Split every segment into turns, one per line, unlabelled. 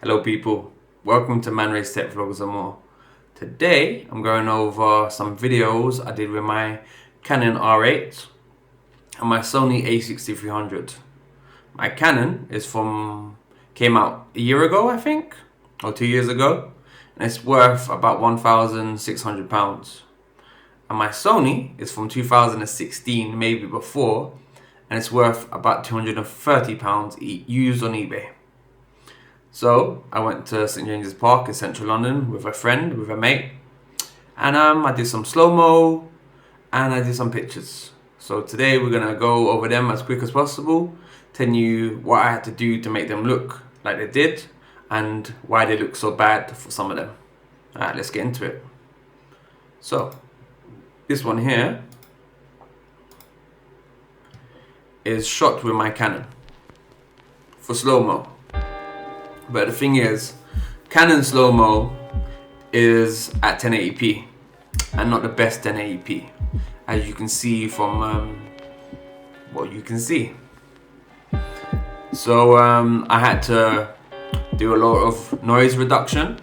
Hello people, welcome to man-rays tech vlogs and more. Today I'm going over some videos I did with my Canon R8 and my Sony a6300. My Canon came out a year ago, I think, or 2 years ago, and it's worth about £1,600. And my Sony is from 2016, maybe before, and it's worth about £230 used on eBay. So I went to St James's Park in central London with a friend, with a mate, and I did some slow-mo and I did some pictures. So today we're gonna go over them as quick as possible, telling you what I had to do to make them look like they did and why they look so bad for some of them. Alright, let's get into it. So this one here is shot with my Canon for slow-mo. But the thing is, Canon slow-mo is at 1080p and not the best 1080p, as you can see from what you can see. So I had to do a lot of noise reduction.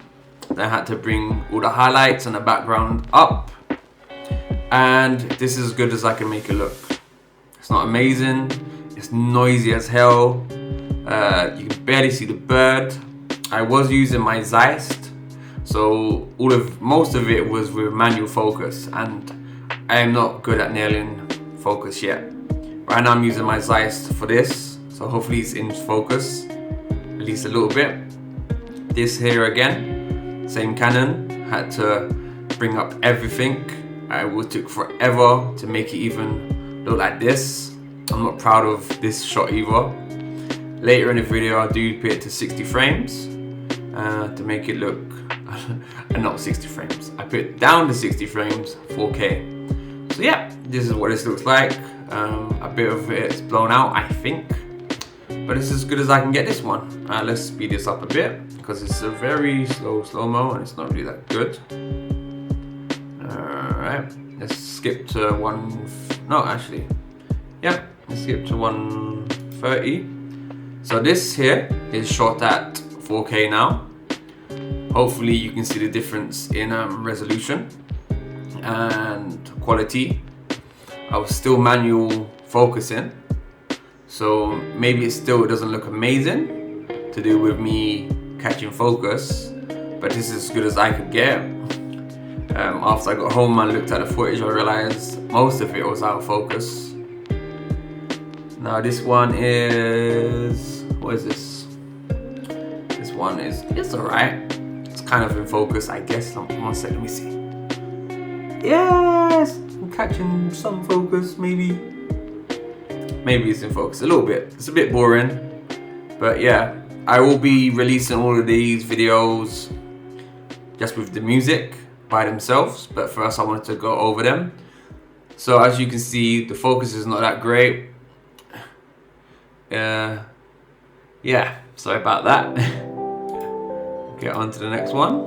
I had to bring all the highlights and the background up, and this is as good as I can make it look. It's not amazing, it's noisy as hell. You can barely see the bird. I was using my ZEISS, so most of it was with manual focus, and I am not good at nailing focus yet. Right now I'm using my ZEISS for this, so hopefully it's in focus, at least a little bit. This here again, same Canon, had to bring up everything. It took forever to make it even look like this. I'm not proud of this shot either. Later in the video I'll do put it to 60 frames to make it look, not 60 frames. I put it down to 60 frames, 4K. So yeah, this is what this looks like. A bit of it's blown out, I think, but it's as good as I can get this one. Let's speed this up a bit because it's a very slow-mo and it's not really that good. Alright, let's skip to let's skip to 130. So this here is shot at 4K now. Hopefully you can see the difference in resolution and quality. I was still manual focusing, so maybe it doesn't look amazing to do with me catching focus, but this is as good as I could get. After I got home and looked at the footage, I realized most of it was out of focus. Now this one is, what is this? This one it's alright. It's kind of in focus, I guess. One sec, let me see. Yes, I'm catching some focus, maybe. Maybe it's in focus a little bit. It's a bit boring, but yeah, I will be releasing all of these videos just with the music by themselves. But first, I wanted to go over them. So as you can see, the focus is not that great. Yeah, sorry about that. Get on to the next one.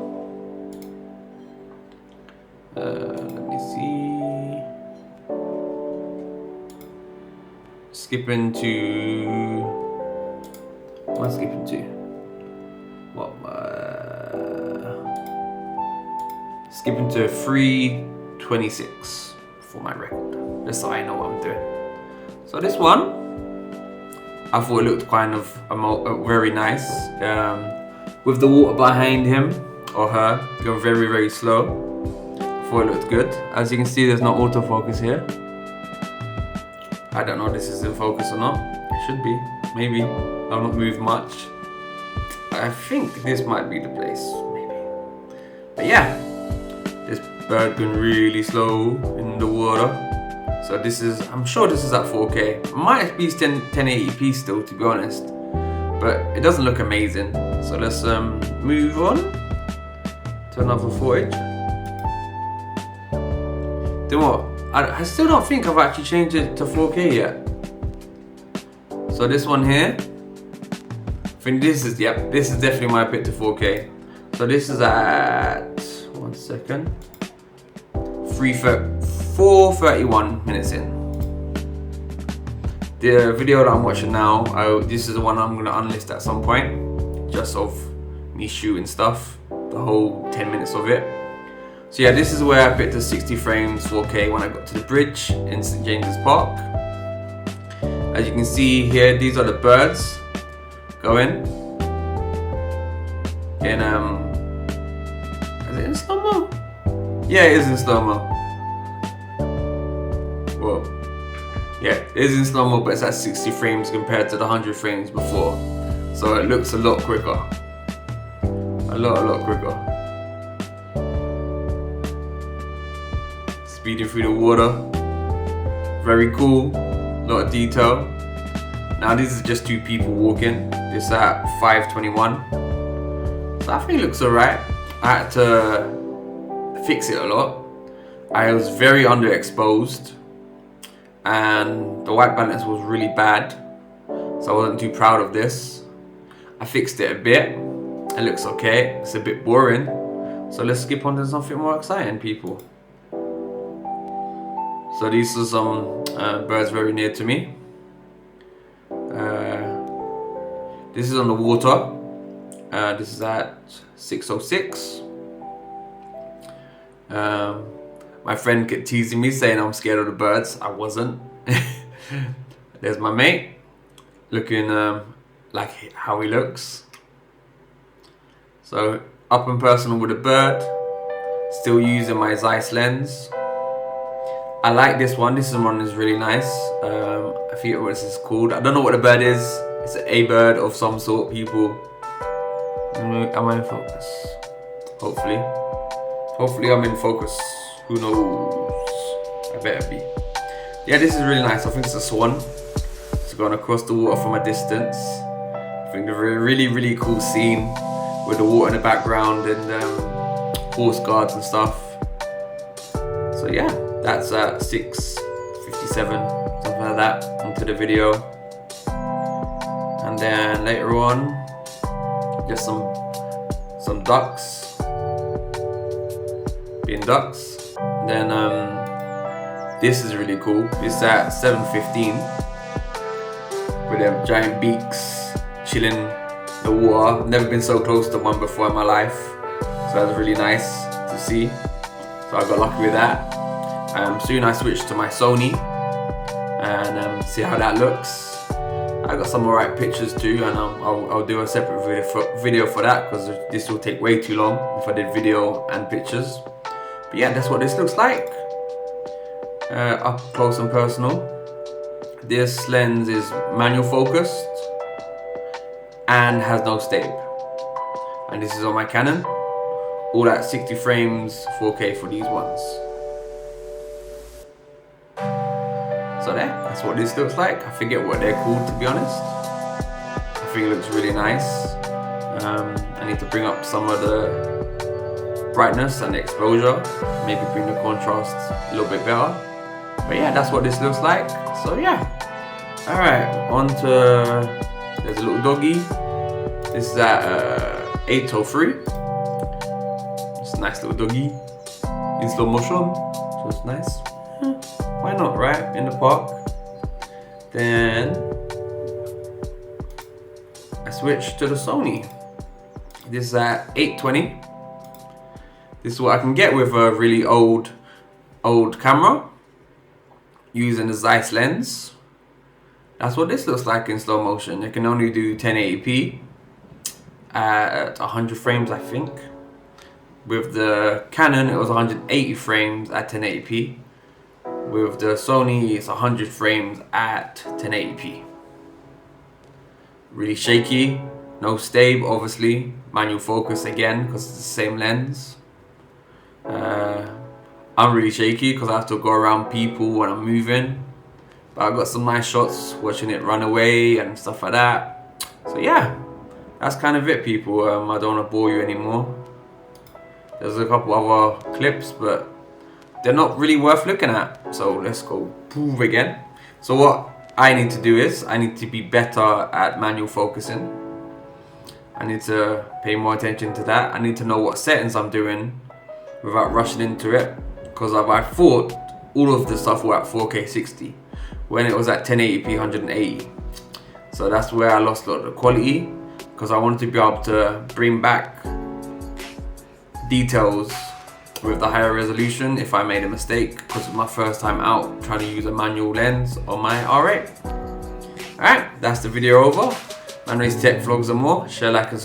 Let me see. Skipping to. What am I skipping to? Skipping to 3:26 for my record, just so I know what I'm doing. So this one, I thought it looked kind of very nice. With the water behind him or her going very, very slow. I thought it looked good. As you can see, there's no autofocus here. I don't know if this is in focus or not. It should be, maybe. I've not moved much. I think this might be the place, maybe. But yeah, this bird going really slow in the water. So I'm sure this is at 4K. It might be 1080p still, to be honest, but it doesn't look amazing. So let's move on to another footage. Then what? I still don't think I've actually changed it to 4K yet. So this one here, I think this is definitely my pick to 4K. So this is at 4:31 minutes in. The video that I'm watching now, this is the one I'm going to unlist at some point, just of
me shooting stuff, the whole 10 minutes of it. So yeah, this is where I picked the 60 frames 4K when I got to the bridge in St. James's Park. As you can see here, these are the birds going. And is it in slow-mo? Yeah, it is in slow-mo. Whoa. Yeah, it is in slow-mo, but it's at 60 frames compared to the 100 frames before. So it looks a lot quicker. A lot quicker. Speeding through the water. Very cool. A lot of detail. Now this is just 2 people walking. This is at 5:21. So I think it looks alright. I had to fix it a lot. I was very underexposed and the white balance was really bad. So I wasn't too proud of this. I fixed it a bit. It looks okay. It's a bit boring. So let's skip on to something more exciting, people. So these are some birds very near to me. This is on the water. This is at 6:06. My friend kept teasing me saying I'm scared of the birds. I wasn't. There's my mate looking like how he looks. So up and personal with the bird. Still using my ZEISS lens. I like this one. This one is really nice. I forget what this is called. I don't know what the bird is. It's a bird of some sort, people. Am I in focus? Hopefully. Hopefully I'm in focus. Who knows? I better be. Yeah, this is really nice. I think it's a swan. It's going across the water from a distance. I think a really cool scene with the water in the background and horse guards and stuff. So yeah, that's at 6:57, something like that, onto the video. And then later on, just some ducks, being ducks. And then this is really cool. It's at 7:15 with them giant beaks chilling in the water. I've never been so close to one before in my life, so that's really nice to see. So I got lucky with that. Soon I switched to my Sony and see how that looks. I got some alright pictures too, and I'll do a separate video for that because this will take way too long if I did video and pictures. But yeah, that's what this looks like. Up close and personal. This lens is manual focused and has no stave. And this is on my Canon. All at 60 frames 4K for these ones. So there, that's what this looks like. I forget what they're called, to be honest. I think it looks really nice. I need to bring up some of the brightness and the exposure. Maybe bring the contrast a little bit better. But yeah, that's what this looks like. So yeah. Alright, on to... There's a little doggy. This is at 8:03. It's a nice little doggy. In slow motion. So it's nice. Why not, right? In the park. Then I switched to the Sony. This is at 8:20. This is what I can get with a really old camera using the ZEISS lens. That's what this looks like in slow motion. It can only do 1080p at 100 frames, I think. With the Canon, it was 180 frames at 1080p. With the Sony, it's 100 frames at 1080p. Really shaky, no stave, obviously. Manual focus again, because it's the same lens. I'm really shaky because I have to go around people when I'm moving. But I got some nice shots watching it run away and stuff like that. So yeah, that's kind of it, people. I don't want to bore you anymore. There's a couple other clips, but they're not really worth looking at. So let's go prove again. So what I need to do is I need to be better at manual focusing. I need to pay more attention to that. I need to know what settings I'm doing without rushing into it. Because I thought all of the stuff were at 4K 60 when it was at 1080p 180. So that's where I lost a lot of the quality.
because I wanted to be able to bring back details with the higher resolution if I made a mistake, because it's my first time out trying to use a manual lens on my R8. Alright, that's the video over. Man-rays Tech Vlogs and more. Share, like and